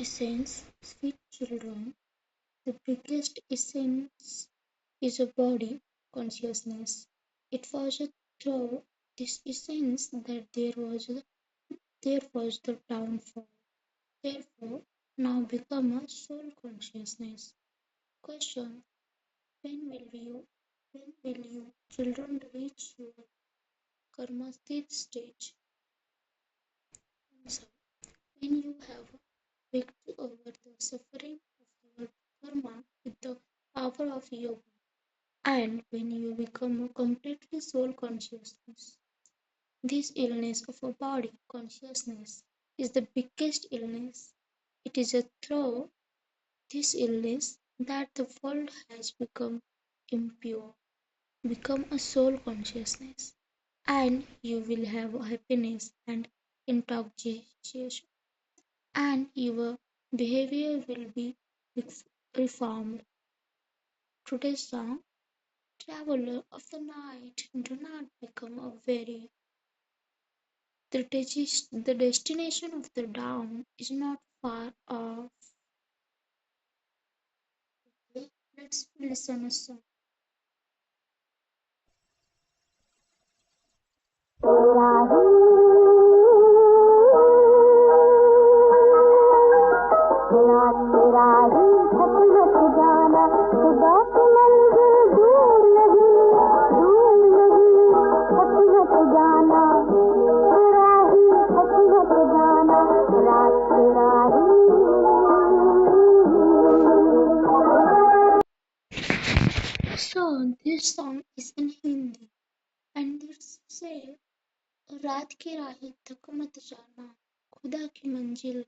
Essence, sweet children, the biggest essence is a body consciousness. It was through this essence that there was the downfall. Therefore, now become a soul consciousness. Question: when will you children reach your karma stage? Answer: when you have victory over the suffering of your karma with the power of yoga, and when you become a completely soul consciousness. This illness of a body consciousness is the biggest illness. It is a through this illness that the world has become impure, become a soul consciousness, and you will have happiness and intoxication, and your behavior will be reformed. Today's song, Traveler of the Night, do not become a very. The destination of the dawn is not far off. Let's listen a song. So this song is in Hindi and it's say रात की राहें थक मत जाना खुदा की मंजिल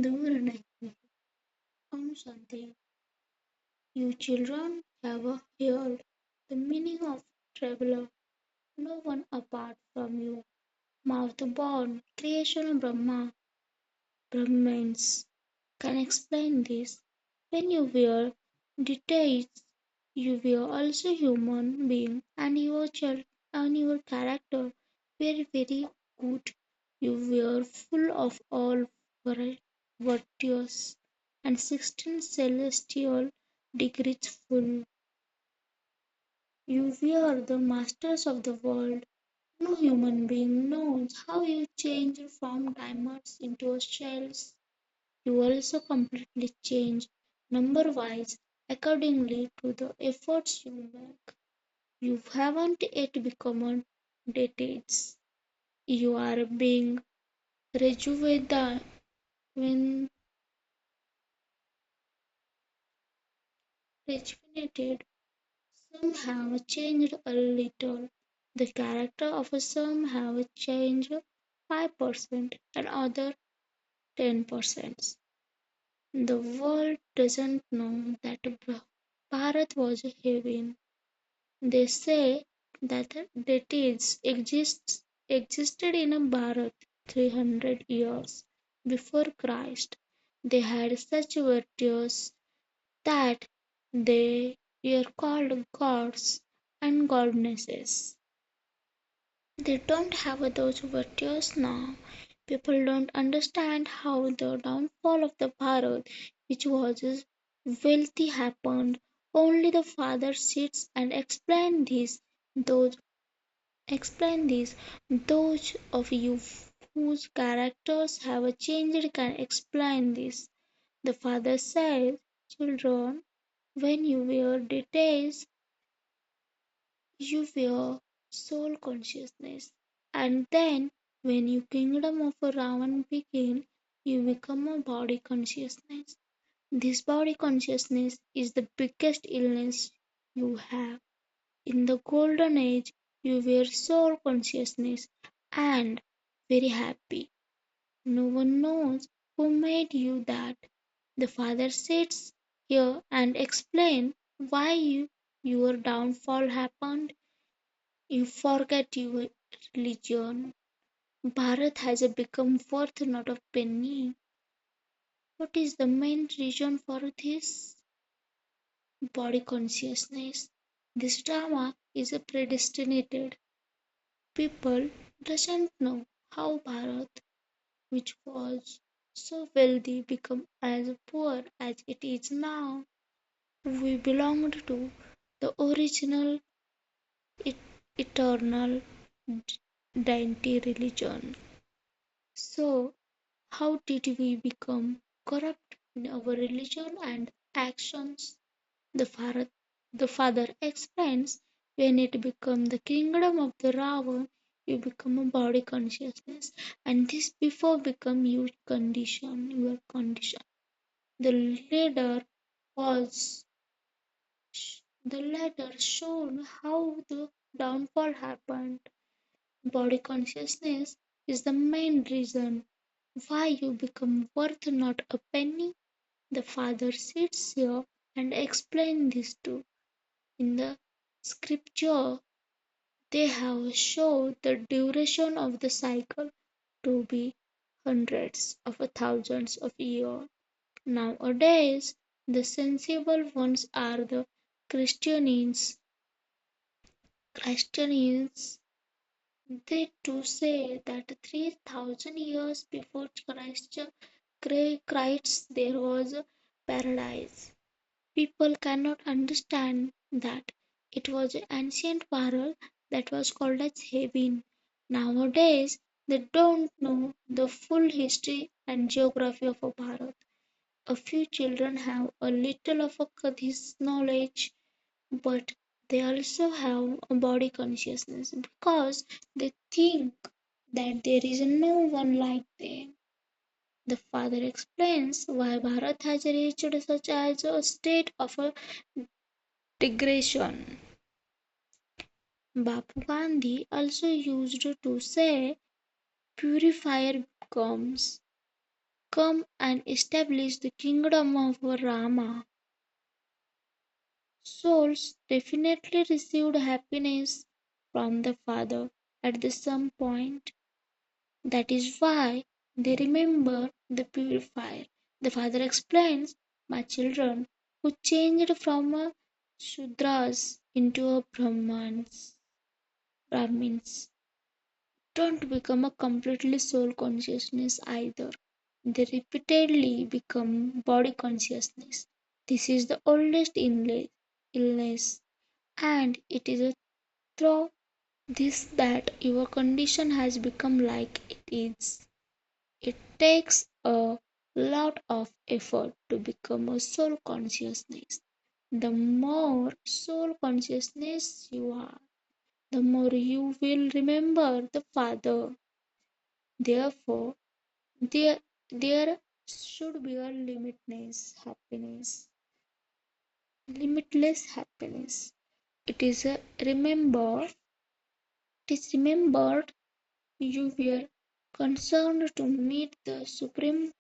दूर नहीं है Om Shanti. You children have heard the meaning of traveler. No one apart from you. Mouth born creation of Brahmins can explain this. When you were detached, you were also human being, and your character were very good. You were full of all virtues, and 16 celestial degrees full. You were the masters of the world. No human being knows how you changed from diamonds into shells. You also completely change number-wise accordingly to the efforts you make. You haven't yet become deities. You are being rejuvenated, rejuvenated. Some have changed a little. The character of some have changed 5% and other 10%. The world doesn't know that Bharat was a heaven. They say that deities existed in a Bharat 300 years before Christ. They had such virtues that they were called gods and goddesses. They don't have those virtues now. People don't understand how the downfall of the Bharat, which was wealthy, happened. Only the Father sits and Those explain this. Those of you whose characters have changed can explain this. The Father says, children, when you were detached, you were soul consciousness. And then when your kingdom of Ravan begin, you become a body consciousness. This body consciousness is the biggest illness you have. In the golden age, you were soul consciousness and very happy. No one knows who made you that. The Father sits here and explains why your downfall happened. You forget your religion. Bharat has become worth not a penny. What is the main reason for this? Body consciousness. This drama is predestinated. People doesn't know how Bharat, which was so wealthy become as poor as it is now. We belonged to the original et- eternal deity religion. So, how did we become corrupt in our religion and actions? The father, the father explains when it becomes the kingdom of the Ravan, you become a body consciousness, and this before become your condition. The leader was the letter shown how the downfall happened. Body consciousness is the main reason why you become worth not a penny. The father sits here and explains this too. In the scripture, they have shown the duration of the cycle to be hundreds of thousands of years. Nowadays, the sensible ones are the Christians. Christians, they too say that 3,000 years before Christ there was a paradise. People cannot understand that it was an ancient world that was called as heaven. Nowadays, they don't know the full history and geography of a Bharat. A few children have a little of this knowledge, but they also have a body consciousness because they think that there is no one like them. The father explains why Bharat has reached such as a state of a degradation. Bapu Gandhi also used to say, Purifier come and establish the kingdom of Rama. Souls definitely received happiness from the Father at the some point. That is why they remember the purifier. The Father explains, my children who changed from a Shudras into a Brahmins don't become a completely soul consciousness either. They repeatedly become body consciousness. This is the oldest illness, and it is a through this that your condition has become like it is. It takes a lot of effort to become a soul consciousness. The more soul consciousness you are, the more you will remember the Father. Therefore, there, there should be a limitless happiness. It is a it is remembered you were concerned to meet the Supreme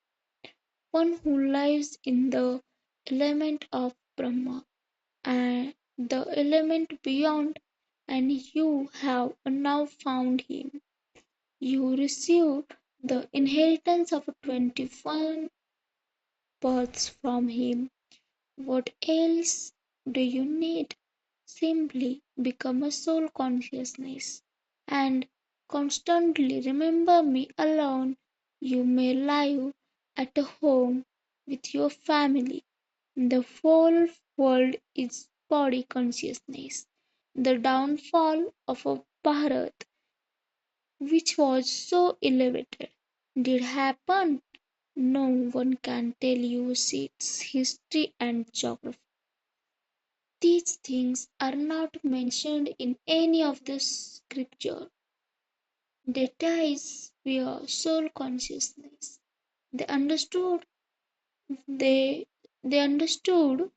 One who lives in the element of Brahma and the element beyond, and you have now found him. You receive the inheritance of 21 births from him. What else do you need? Simply become a soul consciousness and constantly remember me alone. You may live at home with your family. The whole world is body consciousness. The downfall of a Bharat, which was so elevated, did happen. No one can tell you its history and geography. These things are not mentioned in any of the scripture. Deities were soul consciousness. They understood they they understood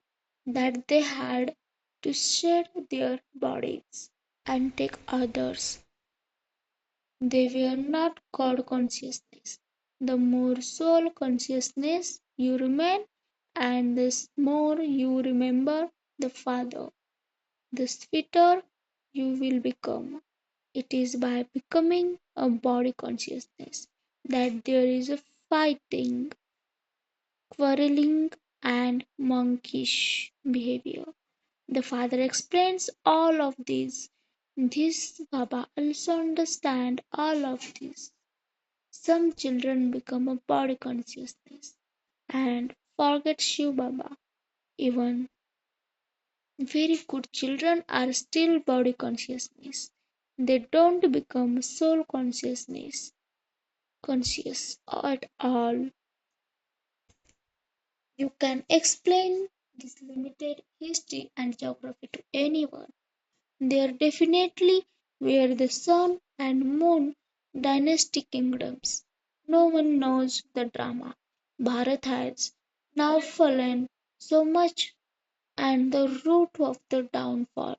that they had to shed their bodies and take others. They were not God consciousness. The more soul consciousness you remain, and the more you remember the Father, the sweeter you will become. It is by becoming a body consciousness that there is a fighting, quarreling, and monkish behavior. The father explains all of this. This Baba also understand all of this. Some children become a body consciousness and forget Shiv Baba. Even very good children are still body consciousness. They don't become soul conscious at all. You can explain this limited history and geography to anyone. They are definitely were the sun and moon dynastic kingdoms. No one knows the drama. Bharat has now fallen so much, and the root of the downfall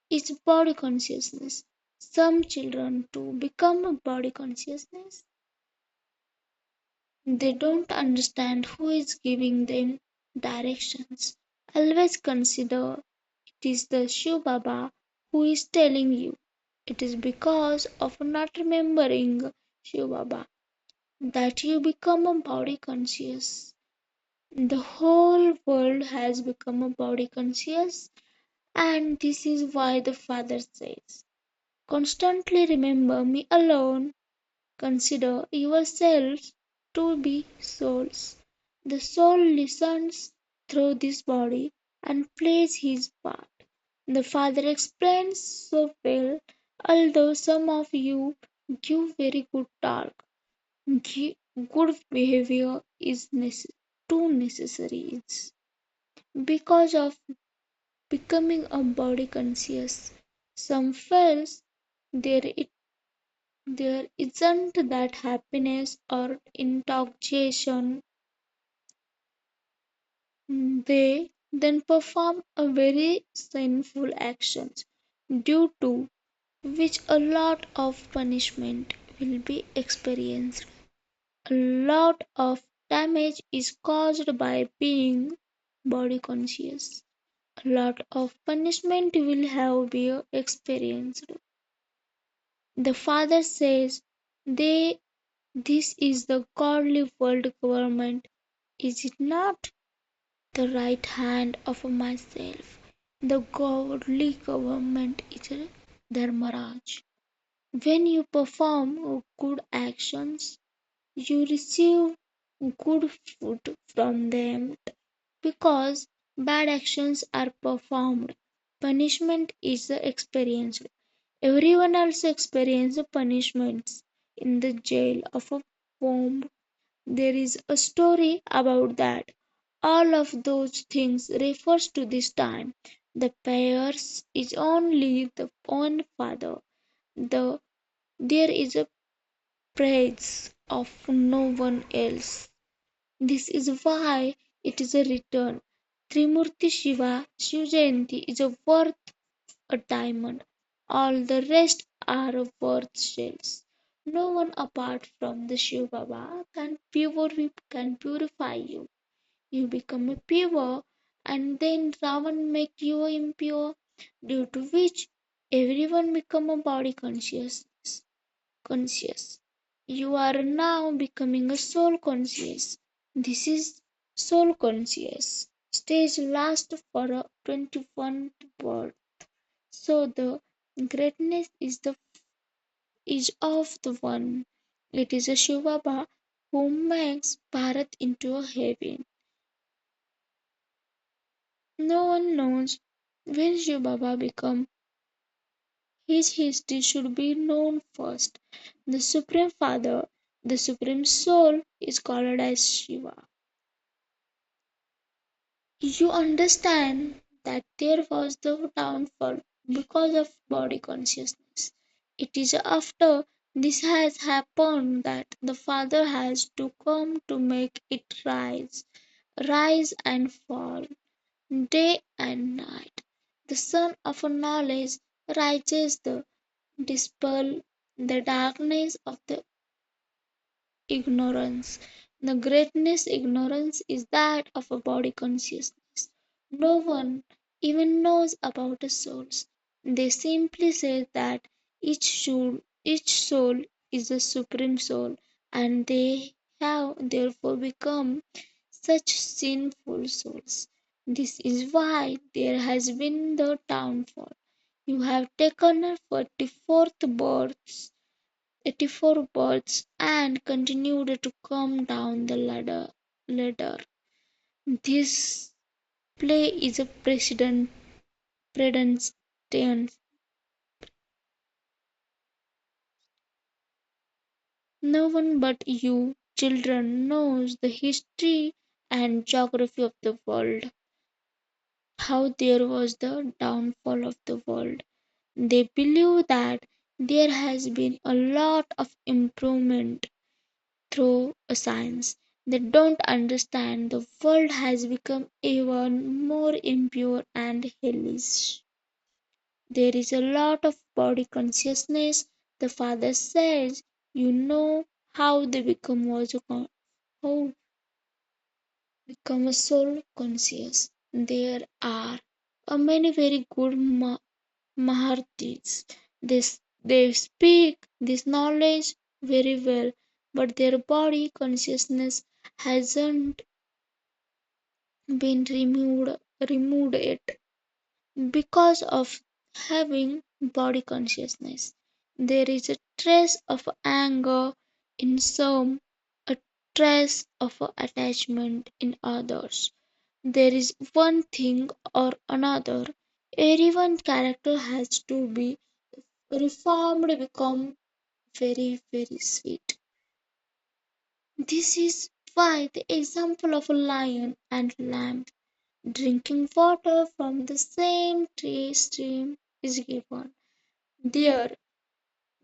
is body consciousness. Some children too become a body consciousness. They don't understand who is giving them directions. Always consider it is the Shiv Baba who is telling you. It is because of not remembering Shiv Baba that you become a body conscious. The whole world has become a body conscious, and this is why the Father says, constantly remember me alone. Consider yourselves to be souls. The soul listens through this body and plays his part. The Father explains so well, although some of you give very good talk. Good behavior is too necessary. It's because of becoming a body conscious. Some fails there there isn't that happiness or intoxication. They then perform a very sinful actions due to which a lot of punishment will be experienced. A lot of damage is caused by being body conscious. A lot of punishment will have been experienced. The Father says, they this is the godly world government, is it not? The right hand of myself. The godly government is Dharmaraj. When you perform good actions, you receive good fruit from them because bad actions are performed. Punishment is experienced. Everyone else experiences punishments in the jail of a womb. There is a story about that. All of those things refers to this time. The pairs is only the one father. The there is a praise of no one else. This is why it is a return. Trimurti Shiva Shiv Jayanti is a worth a diamond. All the rest are worth shells. No one apart from the Shiv Baba can purify you. You become a pure, and then Ravan make you impure, due to which everyone become a body conscious. You are now becoming a soul conscious. This is soul conscious. Stage lasts for a 21 birth. So the greatness is of the one. It is a Shivaba who makes Bharat into a heaven. No one knows when Shiv Baba become. His history should be known first. The Supreme Father, the Supreme Soul, is called as Shiva. You understand that there was the downfall because of body consciousness. It is after this has happened that the Father has to come to make it rise and fall, day and night. The sun of knowledge rises to dispel the darkness of the ignorance. The greatest ignorance is that of a body consciousness. No one even knows about the souls. They simply say that each soul is a supreme soul, and they have therefore become such sinful souls. This is why there has been the downfall. You have taken a 44th birth 84 births and continued to come down the ladder. This play is a precedent. No one but you, children, knows the history and geography of the world, how there was the downfall of the world. They believe that there has been a lot of improvement through a science. They don't understand the world has become even more impure and hellish. There is a lot of body consciousness. The father says, you know how they how become a soul conscious. There are many very good Maharthis. They speak this knowledge very well, but their body consciousness hasn't been removed yet. Because of having body consciousness, there is a trace of anger in some, a trace of attachment in others. There is one thing or another. Everyone character has to be reformed, become very, very sweet. This is why the example of a lion and lamb drinking water from the same tree stream is given. There,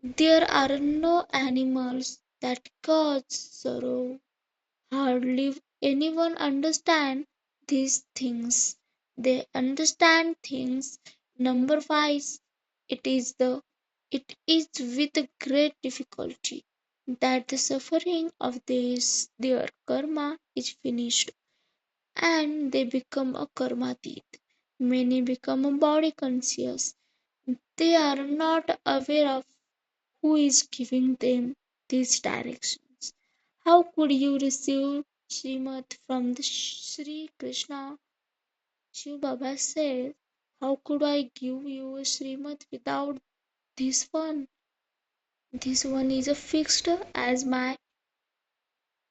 there are no animals that cause sorrow. Hardly anyone understands these things. They understand things number wise. It is the it is with great difficulty that the suffering of their karma is finished and they become a karmatit. Many become a body conscious. They are not aware of who is giving them these directions. How could you receive Srimad from the Sri Krishna? Shiv Baba said, how could I give you a Srimad without this one? This one is a fixed as my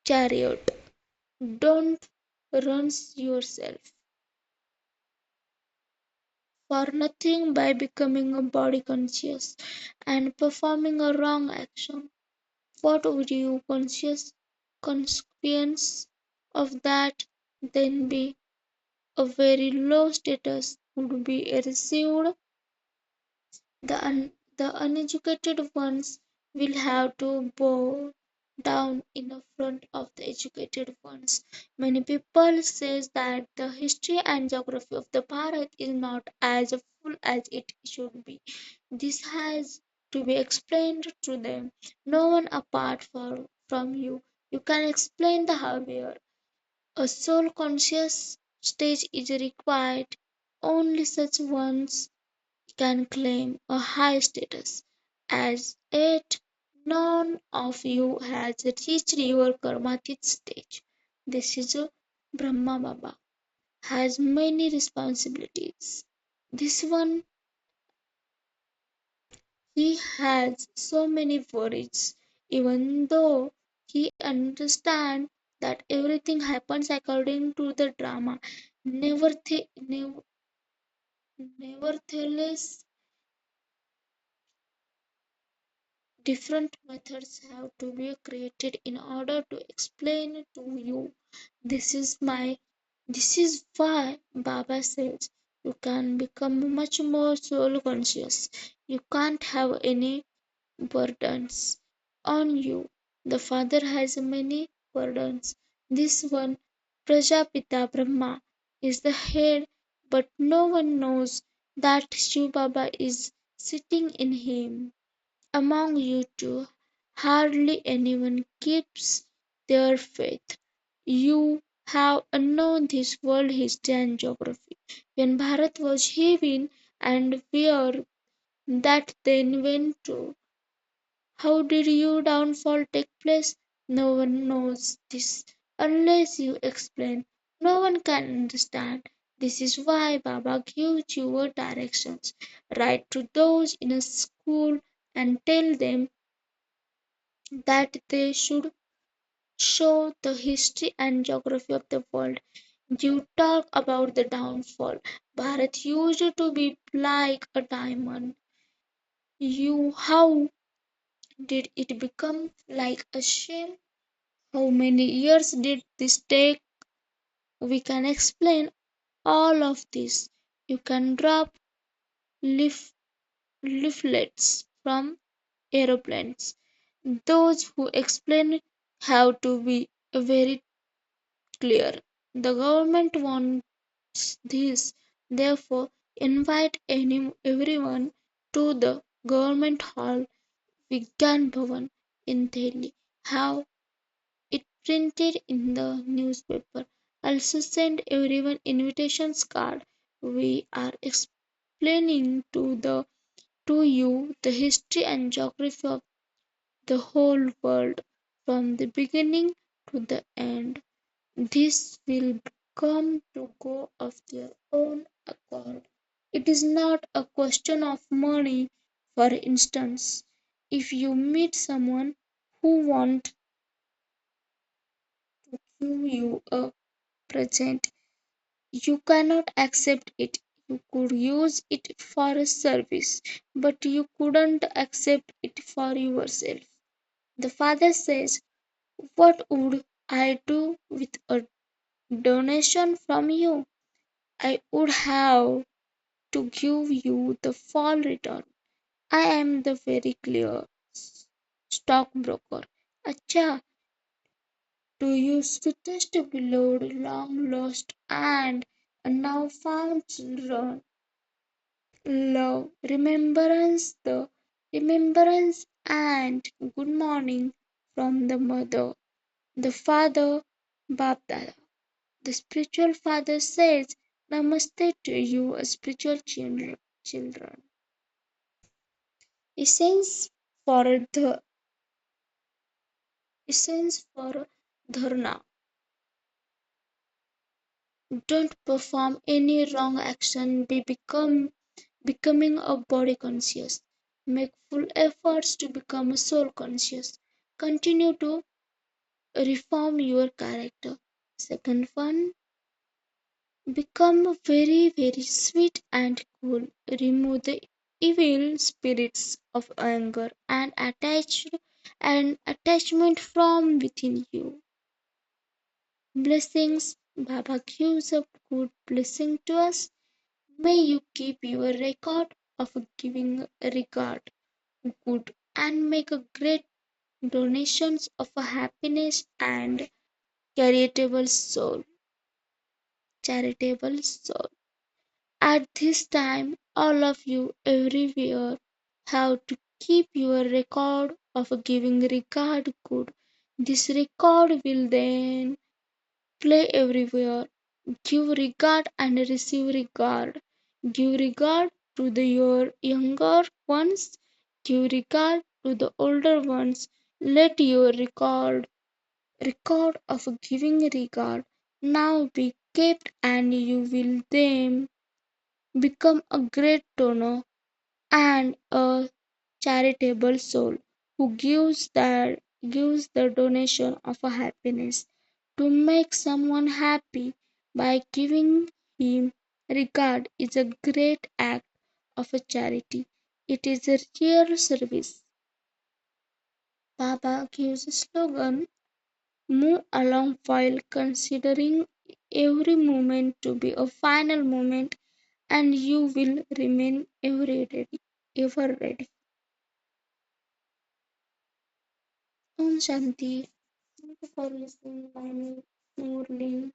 chariot. Don't run yourself for nothing by becoming a body conscious and performing a wrong action. What would you conscious consequence of that then be? A very low status would be received. The uneducated ones will have to bow down in the front of the educated ones. Many people say that the history and geography of the Bharat is not as full as it should be. This has to be explained to them. No one apart from you. You can explain the hardware. A soul conscious stage is required. Only such ones can claim a high status. As yet, none of you has reached your karmatic stage. This is a Brahma Baba has many responsibilities. This one, he has so many worries, even though he understands that everything happens according to the drama. Nevertheless, different methods have to be created in order to explain to you. This is my this is why Baba says you can become much more soul conscious. You can't have any burdens on you. The Father has many burdens. This one, Prajapita Brahma, is the head, but no one knows that Shiv Baba is sitting in him. Among you two, hardly anyone keeps their faith. You have known this world history and geography. When Bharat was heaving and where that then went to, how did your downfall take place? No one knows this unless you explain. No one can understand. This is why Baba gives you directions. Write to those in a school and tell them that they should show the history and geography of the world. You talk about the downfall. Bharat used to be like a diamond. How did it become like a shame? How many years did this take? We can explain all of this. You can drop leaf, leaflets from aeroplanes. Those who explain have to be very clear. The government wants this. Therefore, invite everyone to the government hall, Vigyan Bhavan in Delhi. Have it printed in the newspaper. Also send everyone invitations card. We are explaining to you the history and geography of the whole world from the beginning to the end. This will come to go of their own accord. It is not a question of money. For instance, if you meet someone who wants to give you a present, you cannot accept it. You could use it for a service, but you couldn't accept it for yourself. The father says, what would I do with a donation from you? I would have to give you the full return. I am the very clear stockbroker. Acha, to you sweetest beloved, long lost and now found children, love, remembrance and good morning from the mother, the father, Bapdada. The spiritual father says, Namaste to you, spiritual children. Essence for the essence for dharna. Don't perform any wrong action. Becoming a body conscious. Make full efforts to become soul conscious. Continue to reform your character. Second one, become very sweet and cool. Remove the evil spirits of anger and attachment from within you. Blessings. Baba gives a good blessing to us. May you keep your record of giving regard good and make a great donations of a happiness and charitable soul. Charitable soul. At this time, all of you everywhere have to keep your record of giving regard good. This record will then play everywhere. Give regard and receive regard. Give regard to your younger ones. Give regard to the older ones. Let your record of giving regard now be kept and you will then become a great donor and a charitable soul who gives the donation of a happiness to make someone happy by giving him regard is a great act of a charity. It is a real service. Baba gives a slogan, move along while considering every moment to be a final moment and you will remain ever ready. Om Shanti. Thank you for listening. My name is Murli.